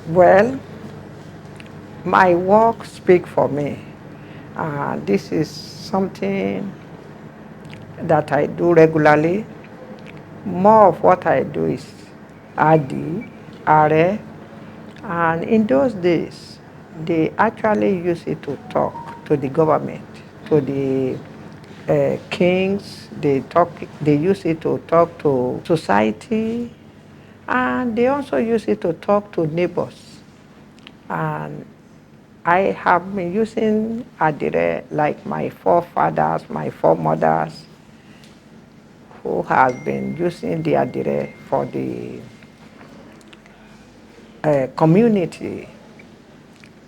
Well, my work speaks for me. This is something that I do regularly. More of what I do is Adire, and in those days, they actually use it to talk to the government, to the kings. They use it to talk to society, and they also use it to talk to neighbors. And I have been using Adire like my forefathers, my foremothers, who has been using the Adire for the community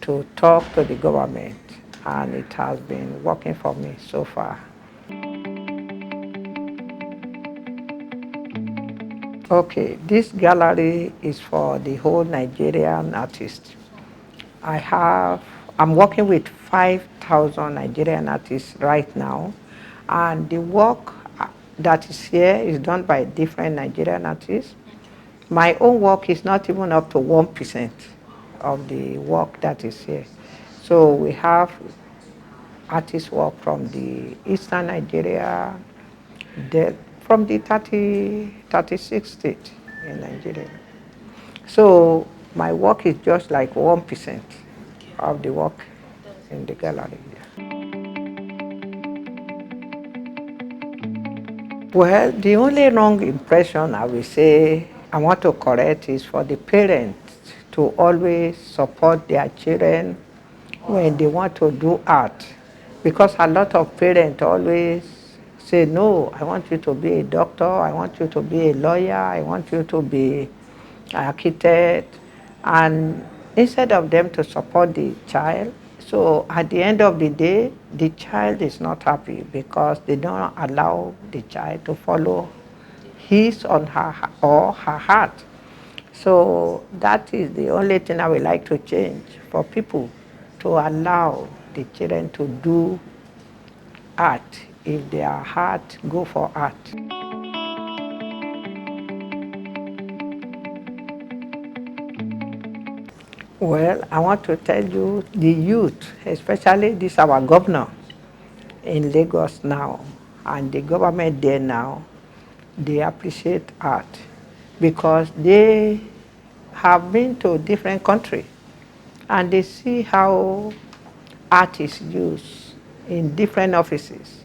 to talk to the government, and it has been working for me so far. Okay, this gallery is for the whole Nigerian artists. I'm working with 5,000 Nigerian artists right now, and the work that is here is done by different Nigerian artists. My own work is not even up to 1% of the work that is here. So we have artists work from the eastern Nigeria, from the 36 states in Nigeria. So my work is just like 1% of the work in the gallery. Well, the only wrong impression I will say I want to correct is for the parents to always support their children when they want to do art. Because a lot of parents always say, no, I want you to be a doctor, I want you to be a lawyer, I want you to be an architect. And instead of them to support the child, so at the end of the day, the child is not happy because they don't allow the child to follow his or her heart. So that is the only thing I would like to change for people to allow the children to do art if their heart go for art. Well, I want to tell you the youth, especially this our governor in Lagos now, and the government there now, they appreciate art because they have been to different countries and they see how art is used in different offices.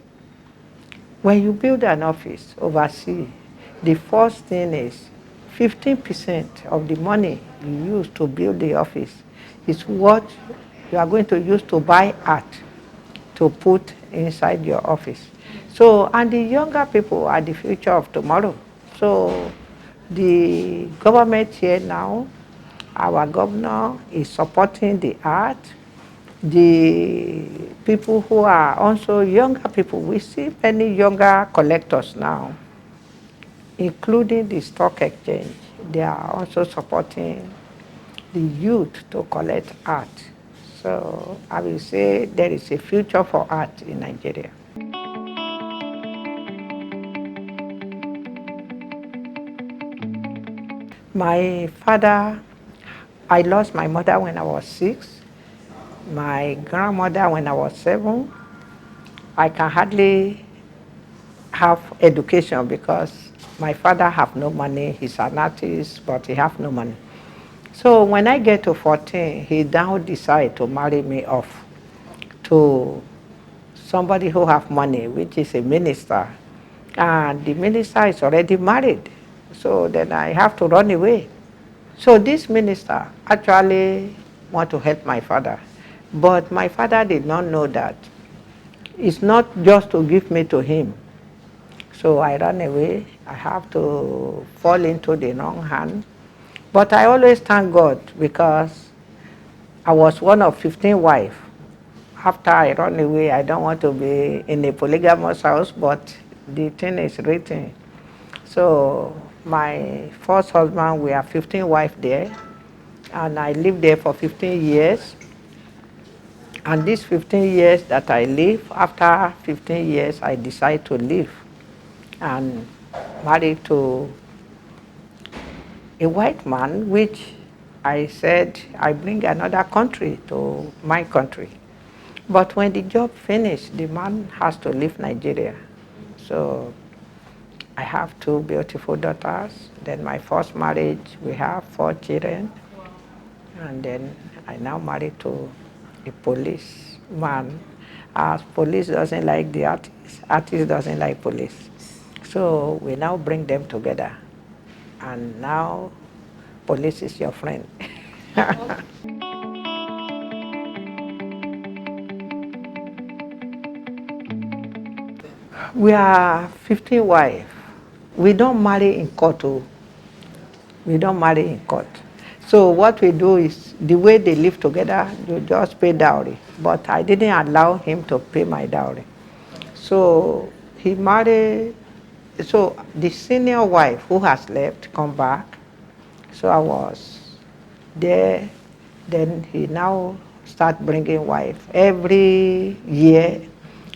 When you build an office overseas, the first thing is 15% of the money you use to build the office is what you are going to use to buy art to put inside your office. So, and the younger people are the future of tomorrow. So, the government here now, our governor is supporting the art. The people who are also younger people, we see many younger collectors now, including the stock exchange. They are also supporting the youth to collect art. So I will say there is a future for art in Nigeria. My father, I lost my mother when I was 6, my grandmother when I was 7. I can hardly have education because my father have no money. He's an artist, but he have no money. So when I get to 14, he now decide to marry me off to somebody who have money, which is a minister. And the minister is already married. So then I have to run away. So this minister actually want to help my father. But my father did not know that it's not just to give me to him. So I ran away. I have to fall into the wrong hand. But I always thank God because I was one of 15 wives. After I run away, I don't want to be in a polygamous house, but the thing is written. So my first husband, we have 15 wives there, and I lived there for 15 years. And these 15 years that I live, after 15 years, I decide to leave and marry to a white man, which I said, I bring another country to my country. But when the job finished, the man has to leave Nigeria. So I have two beautiful daughters. Then my first marriage, we have 4 children. And then I now married to a policeman. As police doesn't like the artist doesn't like police. So we now bring them together. And now police is your friend. We are 15 wives. We don't marry in court. Oh. We don't marry in court. So what we do is, the way they live together, you just pay dowry. But I didn't allow him to pay my dowry. So he married, so the senior wife who has left come back. So I was there. Then he now start bringing wife. Every year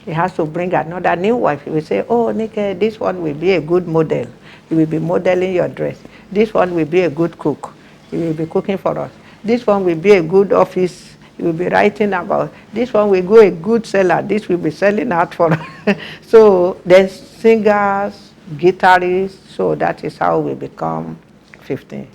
he has to bring another new wife. He will say, oh, Nike, this one will be a good model. He will be modeling your dress. This one will be a good cook. He will be cooking for us. This one will be a good office. He will be writing about. This one will go a good seller. This will be selling out for us. So there's singers, guitarists. So that is how we become 15.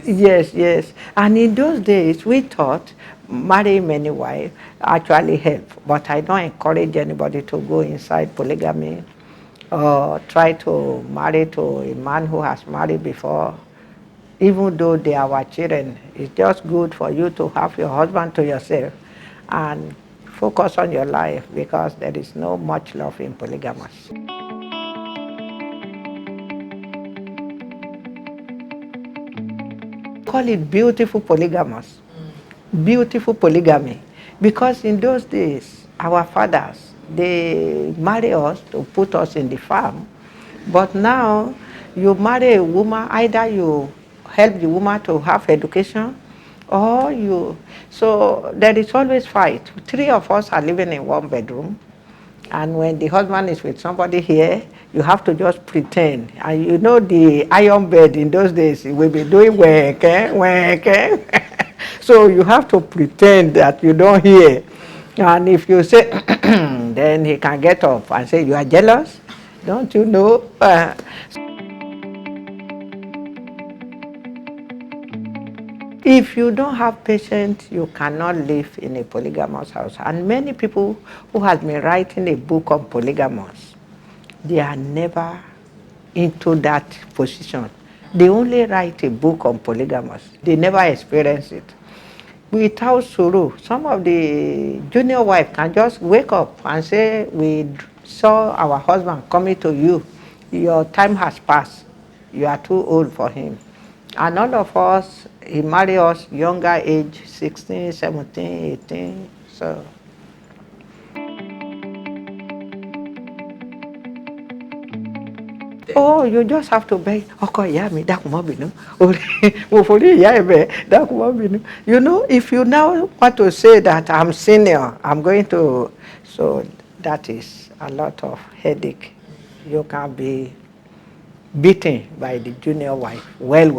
Yes, yes. And in those days, we thought marrying many wives actually helped. But I don't encourage anybody to go inside polygamy or try to marry to a man who has married before. Even though they are our children, it's just good for you to have your husband to yourself and focus on your life, because there is no much love in polygamous. Call it beautiful polygamous, beautiful polygamy, because in those days our fathers, they marry us to put us in the farm, but now you marry a woman, either you help the woman to have education or you, so there is always fight. 3 of us are living in one bedroom. And when the husband is with somebody here, you have to just pretend. And you know the iron bed in those days, we will be doing work, work. So you have to pretend that you don't hear. And if you say, then he can get up and say, you are jealous? Don't you know? If you don't have patience, you cannot live in a polygamous house. And many people who have been writing a book on polygamous, they are never into that position. They only write a book on polygamous. They never experience it. Without sorrow, some of the junior wife can just wake up and say, we saw our husband coming to you. Your time has passed. You are too old for him. And all of us, he married us younger age, 16, 17, 18. So oh, you just have to beg. Oko ìyá mi dákun má bínú. Mo forí ìyá ẹ̀ bẹ̀ dákun má bínú. You know, if you now want to say that I'm senior, I'm going to, so that is a lot of headache. You can be beaten by the junior wife. Well.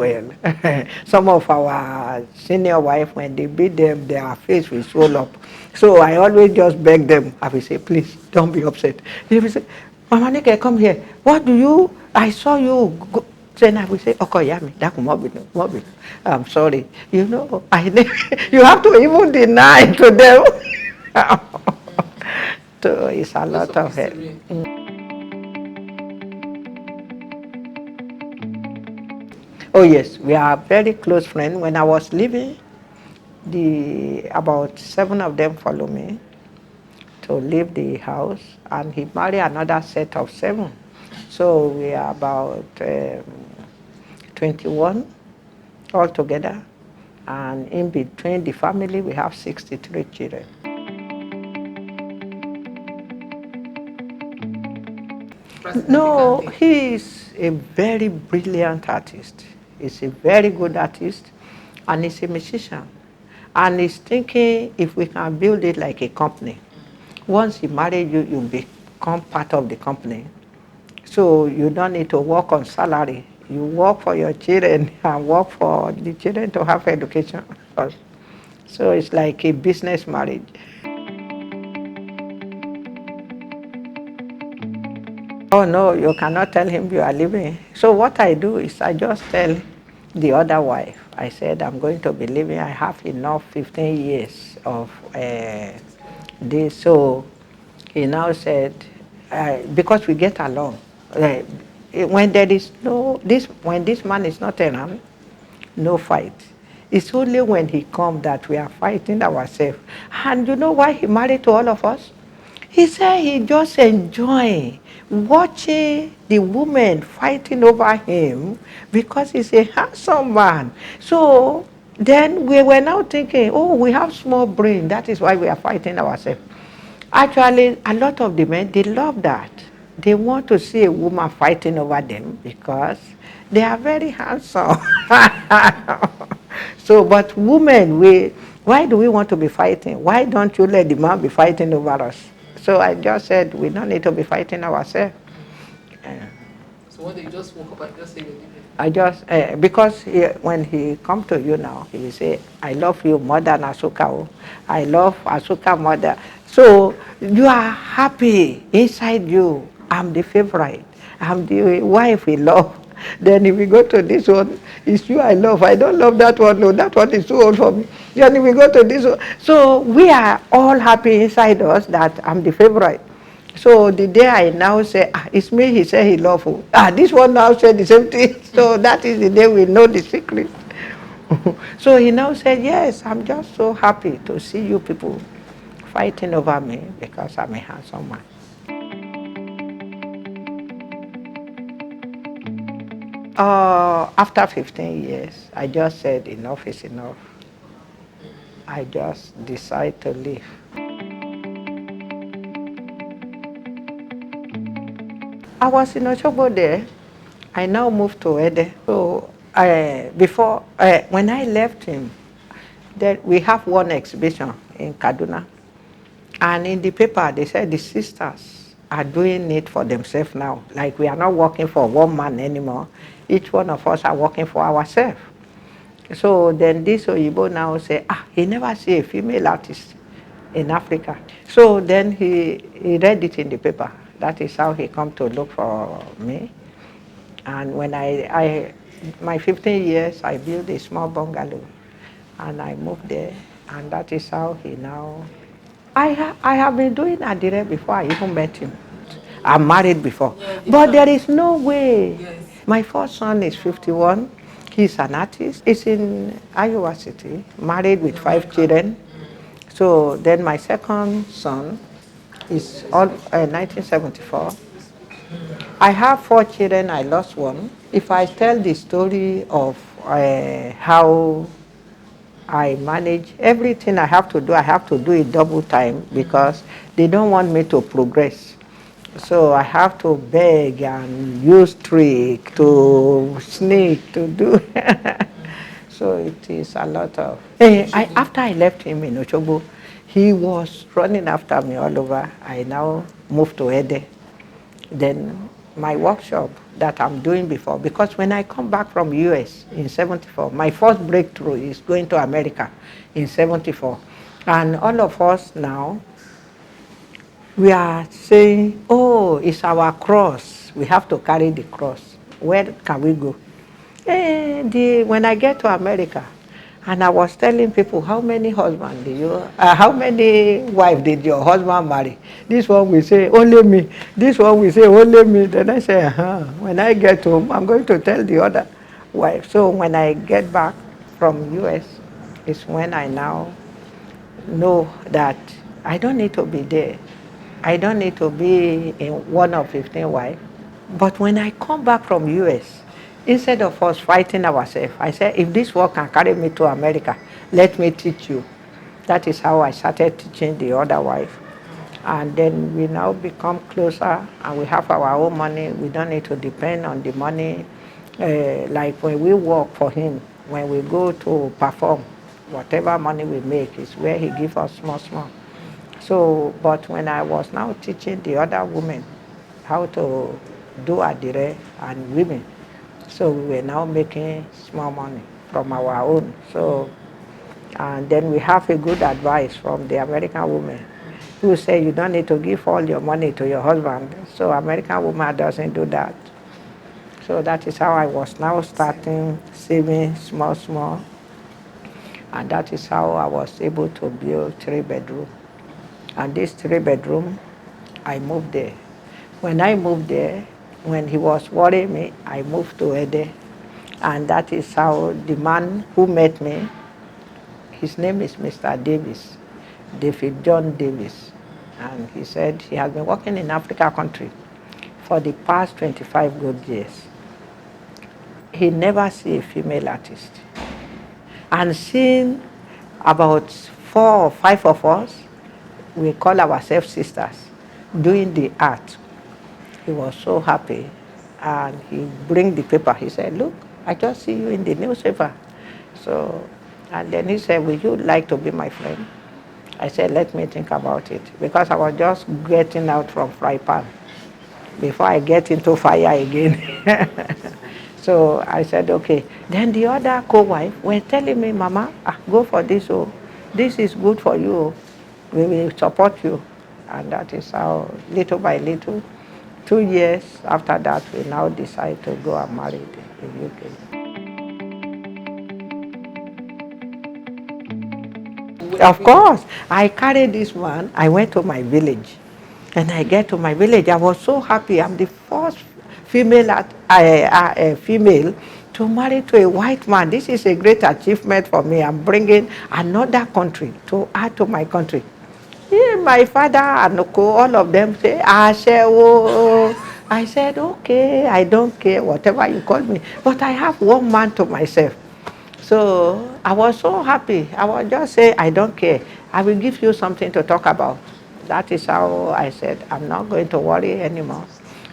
Some of our senior wife, when they beat them, their face will swell up. So I always just beg them. I will say, please, don't be upset. They will say, Mama Nike, come here. What do you, I saw you go. Then I will say, Okoyami, I'm sorry. You know, you have to even deny to them. So it's a lot of help. Oh yes, we are very close friends. When I was leaving, about 7 of them follow me to leave the house, and he married another set of 7. So we are about 21 altogether, and in between the family we have 63 children. No, he is a very brilliant artist. He's a very good artist, and he's a musician. And he's thinking if we can build it like a company. Once he married you, you become part of the company. So you don't need to work on salary. You work for your children and work for the children to have education. So it's like a business marriage. Oh no, you cannot tell him you are leaving. So what I do is I just tell the other wife, I said, I'm going to be leaving. I have enough 15 years of this. So he now said, because we get along, when there is no, when this man is not around, no fight. It's only when he comes that we are fighting ourselves. And you know why he married to all of us? He said he just enjoy watching the women fighting over him because he's a handsome man. So then we were now thinking, oh, we have small brain. That is why we are fighting ourselves. Actually, a lot of the men, they love that. They want to see a woman fighting over them because they are very handsome. So, but women, why do we want to be fighting? Why don't you let the man be fighting over us? So I just said, we don't need to be fighting ourselves. So one day you just woke up and just say you're leaving? I just, because when he come to you now, he will say, I love you more than Asuka. Oh. I love Asuka more than. So you are happy inside you. I'm the favorite. I'm the wife we love. Then if we go to this one, it's you I love. I don't love that one. No, that one is too old for me. Then if we go to this one. So we are all happy inside us that I'm the favorite. So the day I now say, it's me, he said he love you. This one now said the same thing. So that is the day we know the secret. So he now said, yes, I'm just so happy to see you people fighting over me because I'm a handsome man. After 15 years, I just said enough is enough. I just decided to leave. I was in Osogbo there. I now moved to Ede. So before, when I left him, then we have one exhibition in Kaduna. And in the paper, they said the sisters are doing it for themselves now. Like we are not working for one man anymore. Each one of us are working for ourselves. So then this Oyibo now say, he never see a female artist in Africa. So then he read it in the paper. That is how he come to look for me. And when my 15 years, I built a small bungalow and I moved there. And that is how he now, I have been doing Adire before I even met him. I'm married before. Yeah, but there is no way. Yes. My first son is 51. He's an artist. He's in Iowa City, married with 5 children. So then my second son is 1974. I have 4 children. I lost one. If I tell the story of how I manage everything I have to do it double time because they don't want me to progress. So I have to beg and use trick to sneak to do. So it is a lot of. After I left him in Osogbo, he was running after me all over. I now moved to Ede. Then my workshop that I'm doing before, because when I come back from US in 74, my first breakthrough is going to America in 74. And all of us now, we are saying, oh, it's our cross. We have to carry the cross. Where can we go? When I get to America, and I was telling people, how many husbands did you, how many wives did your husband marry? This one will say, only me. This one will say, only me. Then I say, when I get home, I'm going to tell the other wife. So when I get back from US, is when I now know that I don't need to be there. I don't need to be in one of 15 wives. But when I come back from US, instead of us fighting ourselves, I said, if this work can carry me to America, let me teach you. That is how I started teaching the other wife. And then we now become closer and we have our own money. We don't need to depend on the money. Like when we work for him, when we go to perform, whatever money we make is where he gives us small, small. So, but when I was now teaching the other women how to do Adire and women. So we were now making small money from our own. So, and then we have a good advice from the American woman who say you don't need to give all your money to your husband. So American woman doesn't do that. So that is how I was now starting saving small, small. And that is how I was able to build 3 bedroom. And this 3 bedroom, I moved there. When I moved there, when he was worrying me, I moved to Ede. And that is how the man who met me, his name is Mr. Davis, David John Davis. And he said he has been working in Africa country for the past 25 good years. He never see a female artist. And seeing about 4 or 5 of us, we call ourselves sisters, doing the art. He was so happy. And he bring the paper. He said, look, I just see you in the newspaper. So, and then he said, would you like to be my friend? I said, let me think about it. Because I was just getting out from fry pan before I get into fire again. So I said, okay. Then the other co-wife were telling me, Mama, go for this. Oh, this is good for you. We will support you. And that is how, little by little, 2 years after that, we now decide to go and marry in UK. Of course, I carried this one. I went to my village. And I get to my village. I was so happy. I'm the first female to marry to a white man. This is a great achievement for me. I'm bringing another country to add to my country. Yeah, my father and all of them say, Ashewo. I said, okay, I don't care, whatever you call me. But I have one man to myself. So I was so happy. I was just say, I don't care. I will give you something to talk about. That is how I said, I'm not going to worry anymore.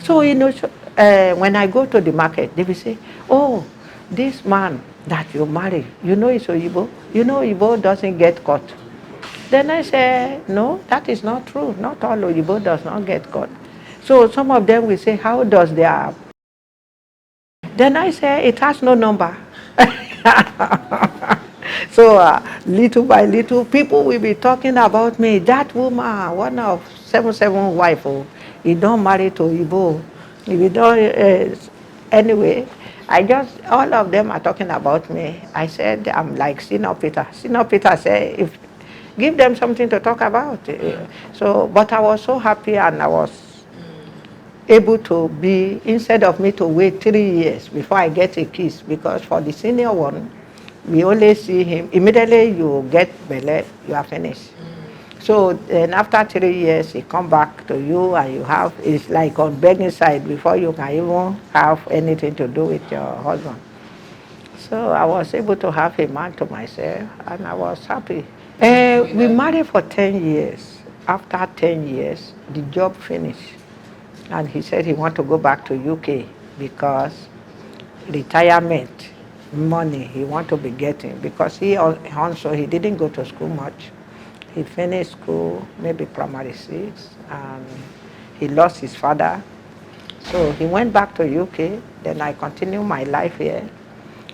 So, when I go to the market, they will say, oh, this man that you marry, you know it's Oyibo. You know Oyibo doesn't get caught. Then I say, no, that is not true. Not all Oyibo does not get caught. So some of them will say, how does their... Then I say, it has no number. So little by little, people will be talking about me. That woman, one of 7 wife, oh, he don't marry to Igbo. If you don't, anyway, all of them are talking about me. I said, I'm like Senior Peter. Senior Peter said, if give them something to talk about. So, but I was so happy, and I was able to be, instead of me to wait 3 years before I get a kiss, because for the senior one, we only see him, immediately you get belle, you are finished. So then after 3 years, he come back to you, and you have, it's like on begging side before you can even have anything to do with your husband. So I was able to have a man to myself, and I was happy. We married for 10 years. After 10 years, the job finished. And he said he want to go back to UK because retirement money he want to be getting, because he also, he didn't go to school much. He finished school, maybe primary 6, and he lost his father. So he went back to UK, then I continue my life here.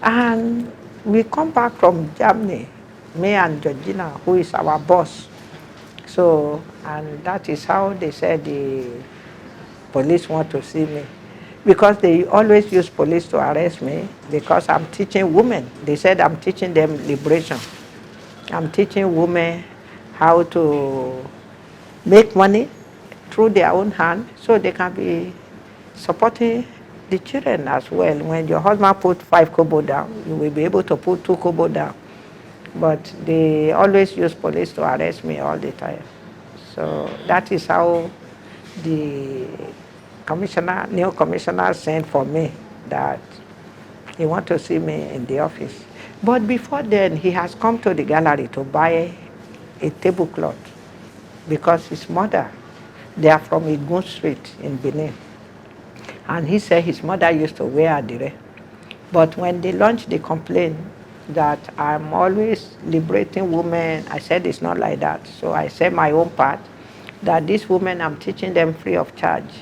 And we come back from Germany, me and Georgina, who is our boss. So, and that is how they said the police want to see me. Because they always use police to arrest me, because I'm teaching women. They said I'm teaching them liberation. I'm teaching women how to make money through their own hand, so they can be supporting the children as well. When your husband put 5 kobo down, you will be able to put 2 kobo down. But they always use police to arrest me all the time. So that is how the new commissioner sent for me, that he want to see me in the office. But before then, he has come to the gallery to buy a tablecloth, because his mother, they are from Igun Street in Benin. And he said his mother used to wear Adire. But when they launched the complaint that I'm always liberating women, I said it's not like that. So I said my own part, that these women, I'm teaching them free of charge.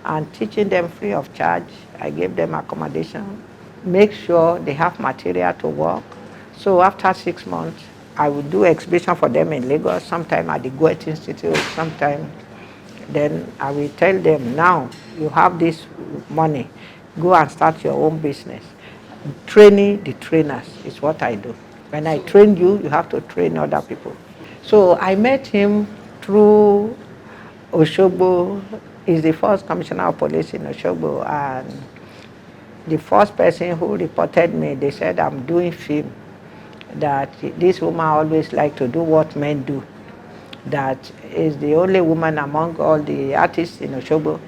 and teaching them free of charge. I gave them accommodation, make sure they have material to work. So after 6 months, I would do exhibition for them in Lagos, sometime at the Goethe Institute, sometime. Then I will tell them, now you have this money, go and start your own business. Training the trainers is what I do. When I train you, you have to train other people. So I met him through Oshogbo. He's the first commissioner of police in Oshogbo, and the first person who reported me, they said I'm doing film, that this woman always like to do what men do, that is the only woman among all the artists in Oshogbo.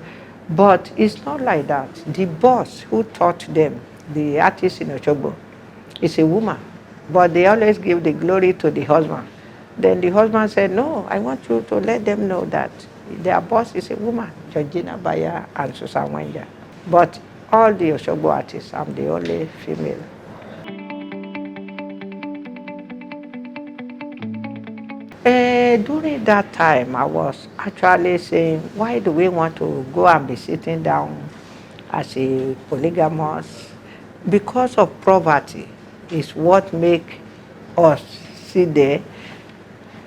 But it's not like that. The boss who taught them, the artists in Oshogbo, is a woman. But they always give the glory to the husband. Then the husband said, no, I want you to let them know that their boss is a woman, Georgina Baya and Susan Wenja. But all the Oshogbo artists, I'm the only female. During that time, I was actually saying, why do we want to go and be sitting down as a polygamous? Because of poverty is what make us sit there,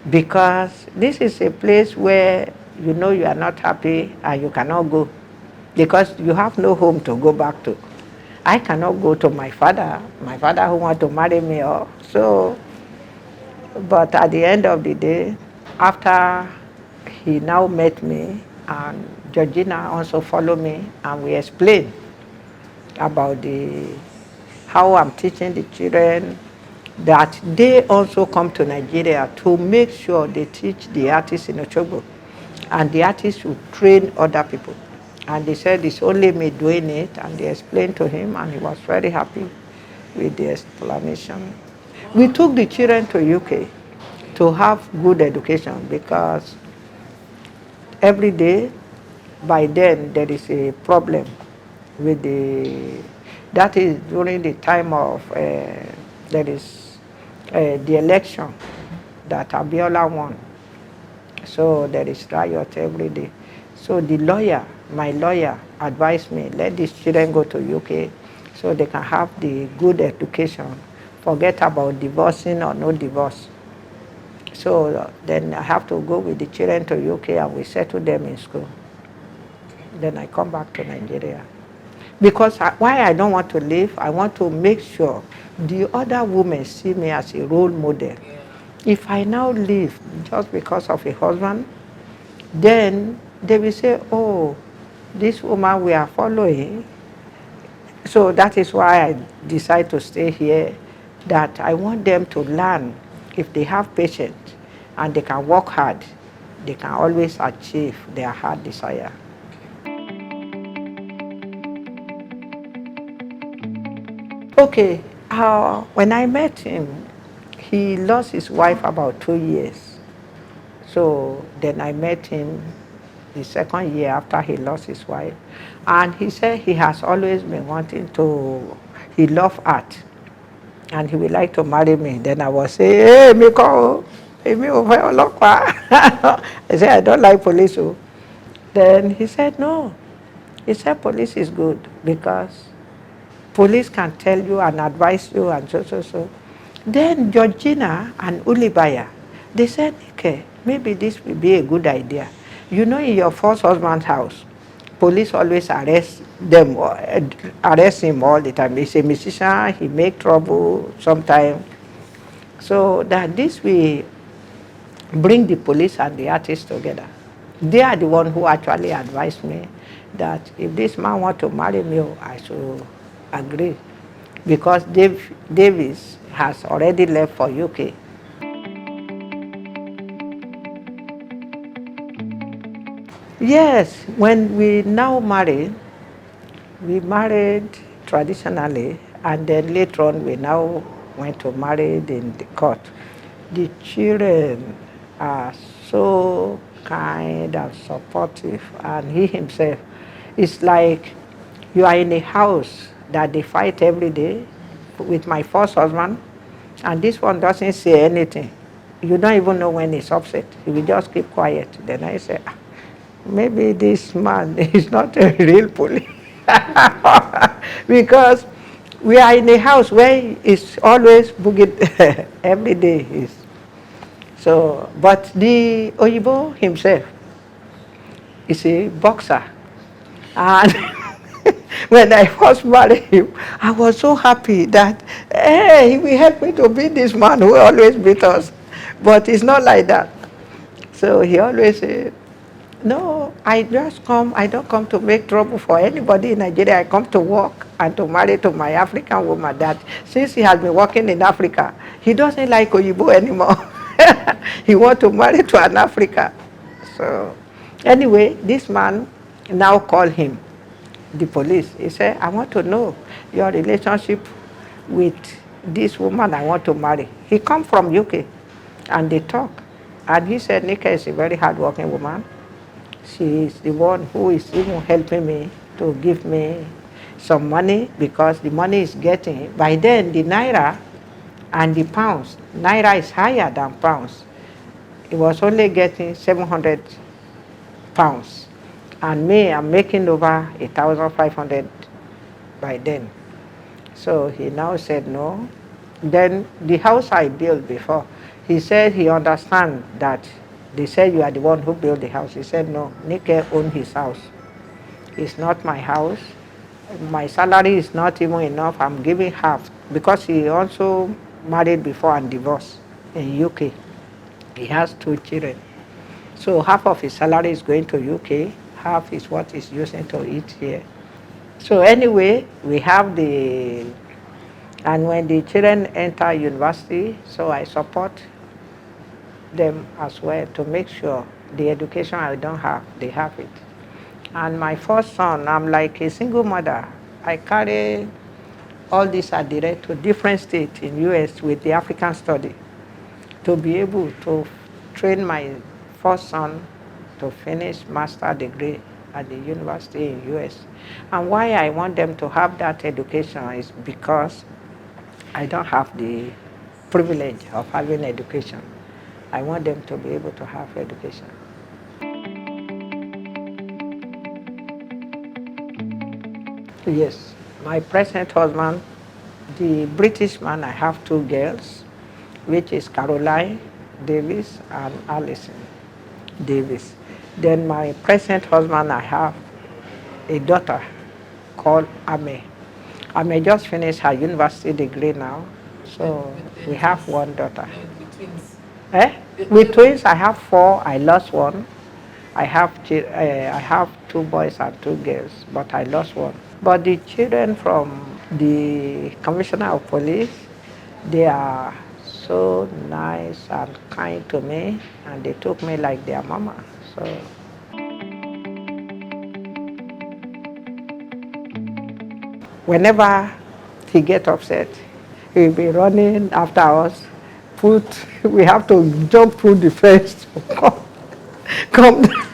because this is a place where you know you are not happy and you cannot go because you have no home to go back to. I cannot go to my father who want to marry me. So, but at the end of the day, after he now met me, and Georgina also followed me, and we explained about how I'm teaching the children, that they also come to Nigeria to make sure they teach the artists in Oshogbo, and the artists will train other people. And they said it's only me doing it, and they explained to him, and he was very happy with the explanation. We took the children to UK to have good education, because every day, by then, there is a problem with that is during the time of, there is the election that Abiola won. So there is riot every day. So my lawyer advised me, let these children go to UK so they can have the good education, forget about divorcing or no divorce. So then I have to go with the children to UK, and we settle them in school. Then I come back to Nigeria. Because why I don't want to leave, I want to make sure the other women see me as a role model. If I now leave just because of a husband, then they will say, oh, this woman we are following. So that is why I decide to stay here, that I want them to learn. If they have patience and they can work hard, they can always achieve their heart desire. Okay, when I met him, he lost his wife about 2 years. So then I met him the second year after he lost his wife. And he said he has always been wanting to, he loves art, and he would like to marry me. Then I was saying, hey, Miko, I said, I don't like police. Then he said, no. He said police is good because police can tell you and advise you and so. Then Georgina and Ulibaya, they said, okay, maybe this will be a good idea. You know, in your first husband's house, police always arrest him all the time. He's a musician, he make trouble sometimes. So that this will bring the police and the artists together. They are the one who actually advised me that if this man want to marry me, I should agree, because Davis has already left for UK. Yes, when we now married, we married traditionally, and then later on we now went to married in the court. The children are so kind and supportive, and he himself, it's like you are in a house that they fight every day with my first husband, and this one doesn't say anything. You don't even know when he's upset. He will just keep quiet. Then I say, maybe this man is not a real police. Because we are in a house where it's always boogie every day. Is so, but the Oyibo himself is a boxer. And when I first married him, I was so happy that, hey, he will help me to beat this man who always beat us. But it's not like that. So he always said, no, I don't come to make trouble for anybody in Nigeria. I come to work and to marry to my African woman that since he has been working in Africa, he doesn't like Oyibo anymore. He wants to marry to an African. So anyway, this man now called him, the police. He said, I want to know your relationship with this woman I want to marry. He come from UK and they talk. And he said, Nika is a very hardworking woman. She is the one who is even helping me to give me some money because the money is getting, by then the Naira and the pounds, Naira is higher than pounds. It was only getting 700 pounds. And me, I'm making over 1,500 by then. So he now said no. Then the house I built before, he said he understands that they said you are the one who built the house. He said no, Nike owned his house. It's not my house. My salary is not even enough. I'm giving half because he also married before and divorced in UK. He has 2 children. So half of his salary is going to UK, half is what he's using to eat here. So anyway, we have and when the children enter university, so I support them as well to make sure the education I don't have, they have it. And my first son, I'm like a single mother. I carry all this Adire to different states in US with the African study to be able to train my first son to finish master degree at the university in US. And why I want them to have that education is because I don't have the privilege of having education. I want them to be able to have education. Yes, my present husband, the British man, I have 2 girls, which is Caroline Davis and Alison Davis. Then my present husband, I have a daughter called Ame. Ame just finished her university degree now, so we have 1 daughter. With twins. Eh? With twins, I have 4. I lost 1. I have 2 boys and 2 girls, but I lost 1. But the children from the commissioner of police, they are so nice and kind to me, and they took me like their mama. So whenever he gets upset, he'll be running after us. We have to jump through the fence. Come down.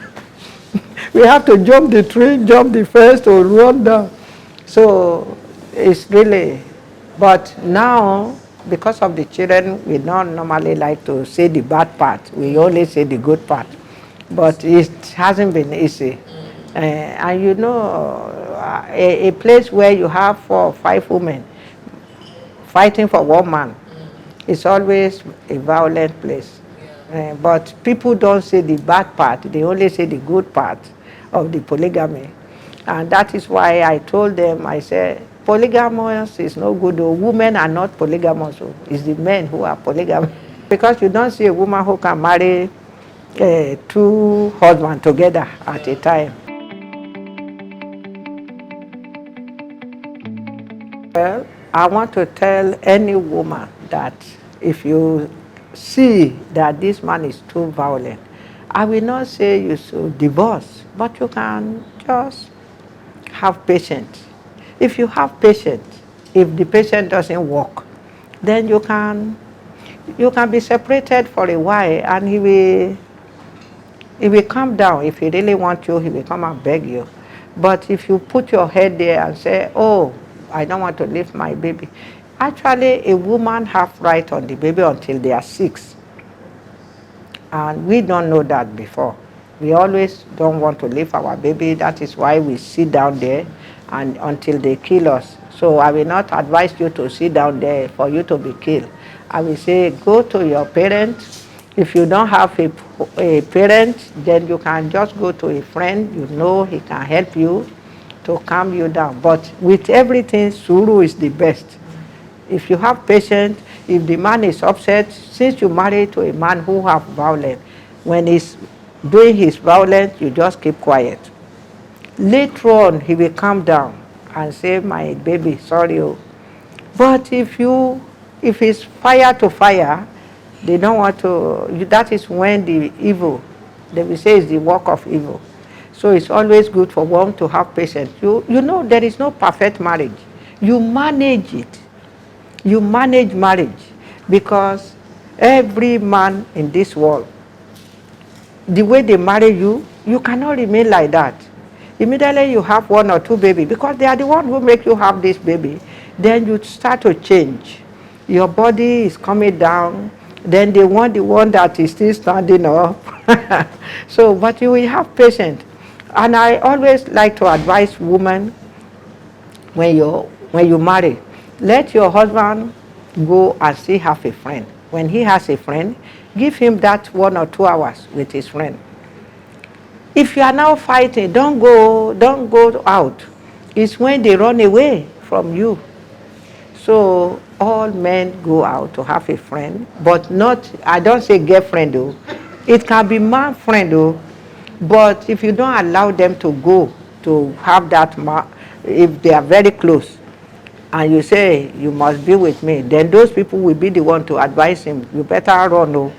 We have to jump the tree, jump the fence to run down. So it's really, but now, because of the children, we don't normally like to say the bad part. We only say the good part. But it hasn't been easy. And you know, a place where you have 4 or 5 women fighting for 1 man, it's always a violent place. But people don't say the bad part, they only say the good part of the polygamy. And that is why I told them, I said, polygamous is no good. Women are not polygamous. It's the men who are polygamous. Because you don't see a woman who can marry 2 husbands together at a time. Well, I want to tell any woman that if you see that this man is too violent, I will not say you should divorce, but you can just have patience. If you have patience, if the patient doesn't work, then you can be separated for a while, and he will calm down. If he really wants you, he will come and beg you. But if you put your head there and say, oh, I don't want to leave my baby. Actually, a woman has right on the baby until they are 6. And we don't know that before. We always don't want to leave our baby. That is why we sit down there and until they kill us. So I will not advise you to sit down there for you to be killed. I will say go to your parents. If you don't have a parent, then you can just go to a friend. You know he can help you to calm you down. But with everything, suru is the best. If you have patience, if the man is upset, since you married to a man who have violence, when he's doing his violence, you just keep quiet. Later on, he will calm down and say, my baby, sorry. Oh. But if it's fire to fire, they don't want to, that is when the evil, they will say it's the work of evil. So it's always good for one to have patience. You know there is no perfect marriage. You manage it. You manage marriage because every man in this world, the way they marry you, you cannot remain like that. Immediately you have one or two babies because they are the one who make you have this baby. Then you start to change. Your body is coming down. Then they want the one that is still standing up. So, but you will have patience. And I always like to advise women when you marry, let your husband go and see have a friend. When he has a friend, give him that 1 or 2 hours with his friend. If you are now fighting, don't go out. It's when they run away from you. So all men go out to have a friend, but not, I don't say girlfriend though. It can be man friend though. But if you don't allow them to go to have that, if they are very close, and you say, you must be with me, then those people will be the one to advise him, you better run. Oh.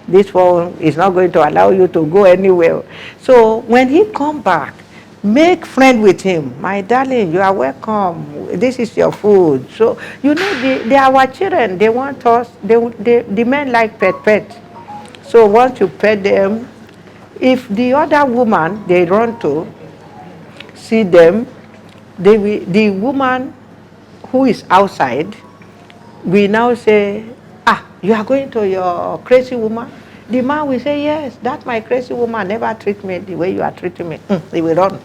This one is not going to allow you to go anywhere. So when he come back, make friend with him. My darling, you are welcome. This is your food. So, you know, they are our children. They want us. The men like pet. So once you pet them, if the other woman they run to see them, the woman who is outside will now say, you are going to your crazy woman? The man will say, yes, that my crazy woman never treat me the way you are treating me. He will run.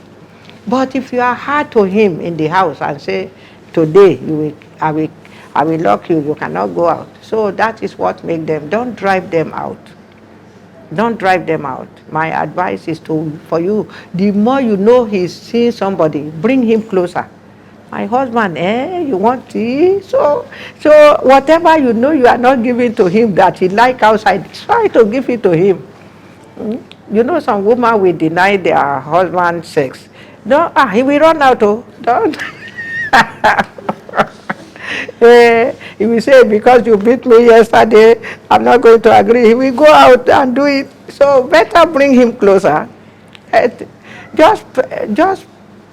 But if you are hard to him in the house and say, today I will lock you, you cannot go out. So that is what makes them, don't drive them out. Don't drive them out. My advice is for you, the more you know he's seeing somebody, bring him closer. My husband, you want tea? So whatever you know you are not giving to him that he like outside, try to give it to him. You know some women will deny their husband sex. No, he will run out. Oh, don't. He will say, because you beat me yesterday, I'm not going to agree. He will go out and do it. So better bring him closer. Just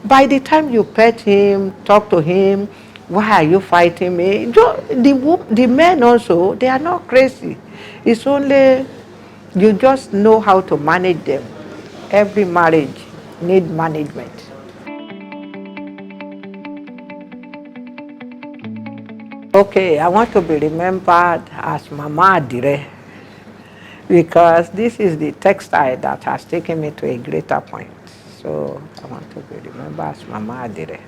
by the time you pet him, talk to him, why are you fighting me? The men also, they are not crazy. It's only you just know how to manage them. Every marriage needs management. Okay, I want to be remembered as Mama Adire because this is the textile that has taken me to a greater point. So I want to be remembered as Mama Adire.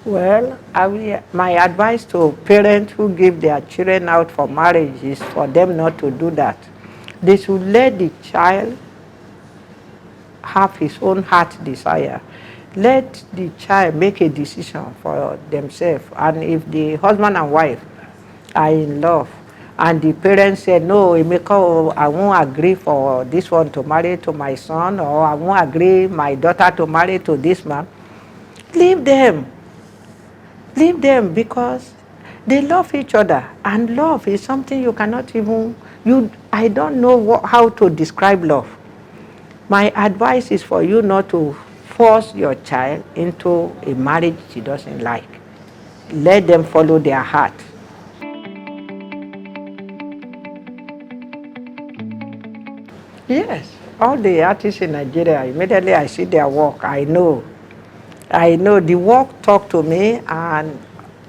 Well, my advice to parents who give their children out for marriage is for them not to do that. They should let the child have his own heart desire. Let the child make a decision for themselves. And if the husband and wife are in love, and the parents say, no, Emeka, I won't agree for this one to marry to my son, or I won't agree my daughter to marry to this man, leave them. Leave them because they love each other. And love is something you cannot even, I don't know how to describe love. My advice is for you not to force your child into a marriage she doesn't like. Let them follow their heart. Yes, all the artists in Nigeria, immediately I see their work, I know the work talk to me, and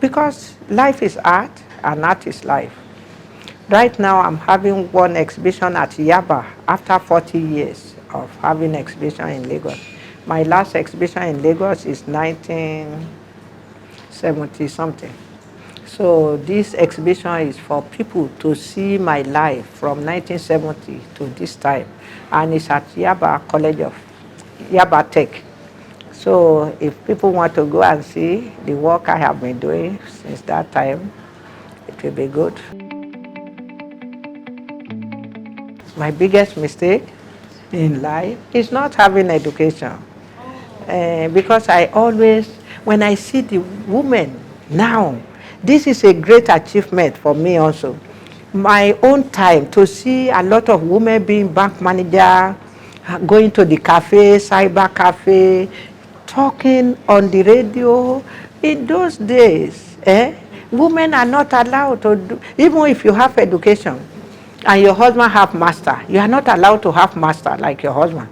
because life is art and art is life. Right now, I'm having one exhibition at Yaba after 40 years of having exhibition in Lagos. My last exhibition in Lagos is 1970 something. So this exhibition is for people to see my life from 1970 to this time. And it's at Yaba College of Yaba Tech. So if people want to go and see the work I have been doing since that time, it will be good. My biggest mistake in life is not having education. Because I always, when I see the women now, this is a great achievement for me also. My own time to see a lot of women being bank manager, going to the cafe, cyber cafe, talking on the radio. In those days, women are not allowed to do, even if you have education and your husband have master, you are not allowed to have master like your husband.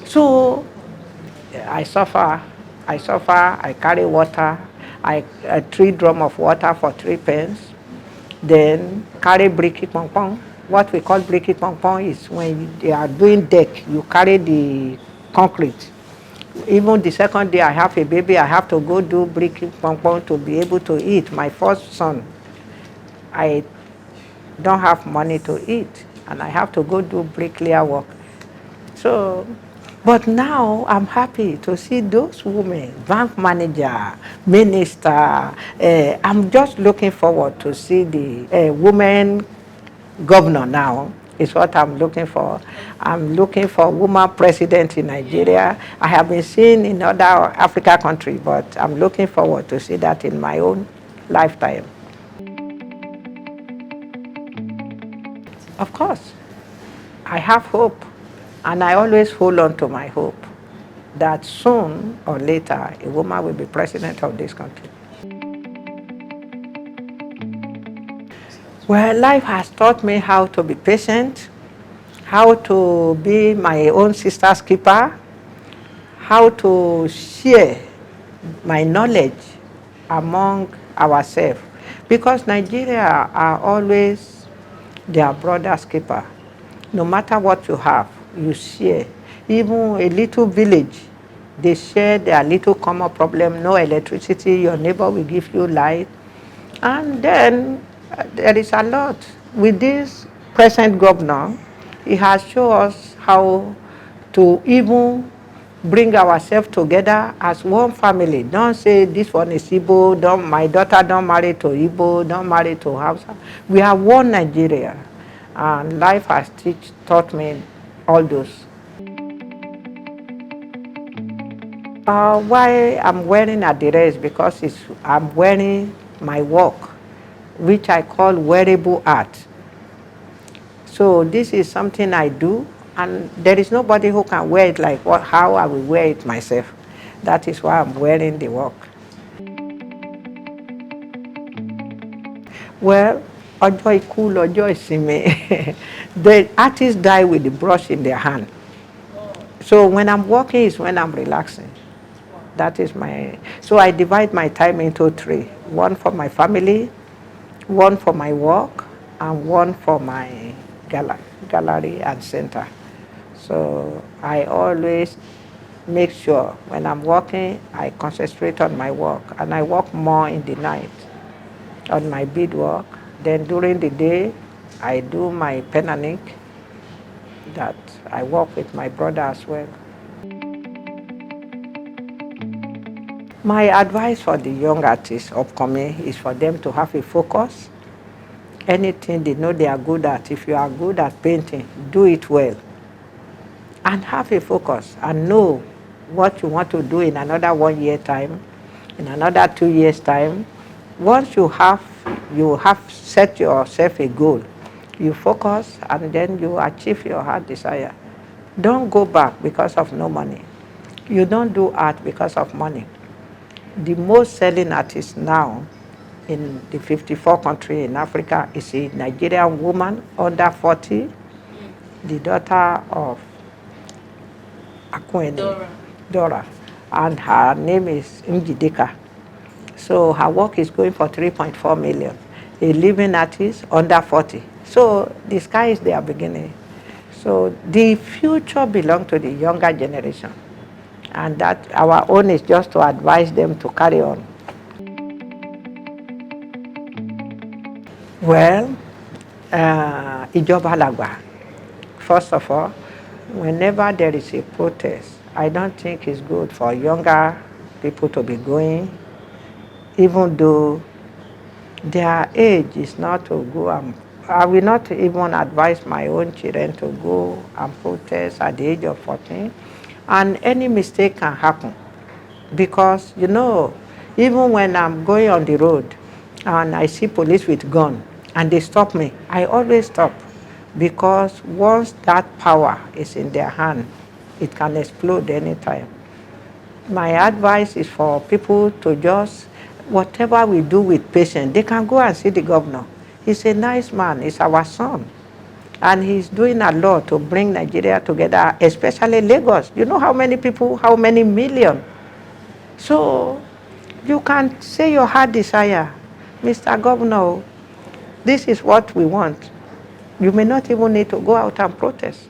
So I suffer, I carry water, I 3 drum of water for 3 pence, then carry bricky pong pong. What we call bricky pong pong is when they are doing deck, you carry the concrete. Even the second day I have a baby, I have to go do bricky pong pong to be able to eat. My first son, I don't have money to eat, and I have to go do bricklayer work. So, but now I'm happy to see those women, bank manager, minister. I'm just looking forward to see the women governor now. Is what I'm looking for. I'm looking for woman president in Nigeria. I have been seeing in other Africa countries, but I'm looking forward to see that in my own lifetime. Of course, I have hope, and I always hold on to my hope that soon or later a woman will be president of this country. Well, life has taught me how to be patient, how to be my own sister's keeper, how to share my knowledge among ourselves. Because Nigeria are always their brother's keeper. No matter what you have, you share. Even a little village, they share their little common problem, no electricity, your neighbor will give you light. And then there is a lot. With this present governor, he has shown us how to even bring ourselves together as one family. Don't say this one is Igbo, my daughter don't marry to Igbo, don't marry to Hausa. We are one Nigeria. And life has taught me all those. Why I'm wearing Adire is because I'm wearing my work, which I call wearable art. So this is something I do, and there is nobody who can wear it like how I will wear it myself. That is why I'm wearing the work. Well, ọjọ́ ikú lọ́jọ́ ìsinmi. The artists die with the brush in their hand. So when I'm working is when I'm relaxing. That is so I divide my time into 3. One for my family, one for my work, and one for my gallery and center. So I always make sure when I'm working, I concentrate on my work, and I work more in the night on my bead work. Then during the day, I do my pen and ink that I work with my brother as well. My advice for the young artists upcoming is for them to have a focus. Anything they know they are good at, if you are good at painting, do it well. And have a focus and know what you want to do in another 1 year time, in another 2 years time. Once you have set yourself a goal, you focus and then you achieve your heart desire. Don't go back because of no money. You don't do art because of money. The most selling artist now in the 54 countries in Africa is a Nigerian woman under 40, the daughter of Dora, and her name is Njideka. So her work is going for 3.4 million. A living artist under 40, So the sky is their beginning. So the future belongs to the younger generation. And that our own is just to advise them to carry on. Well, ìjọba làgbà. First of all, whenever there is a protest, I don't think it's good for younger people to be going, even though their age is not to go and I will not even advise my own children to go and protest at the age of 14. And any mistake can happen. Because, even when I'm going on the road and I see police with gun and they stop me, I always stop. Because once that power is in their hand, it can explode anytime. My advice is for people to just, whatever we do with patience, they can go and see the governor. He's a nice man, he's our son. And he's doing a lot to bring Nigeria together, especially Lagos. You know how many people, how many million? So you can say your heart desire, Mr. Governor, this is what we want. You may not even need to go out and protest.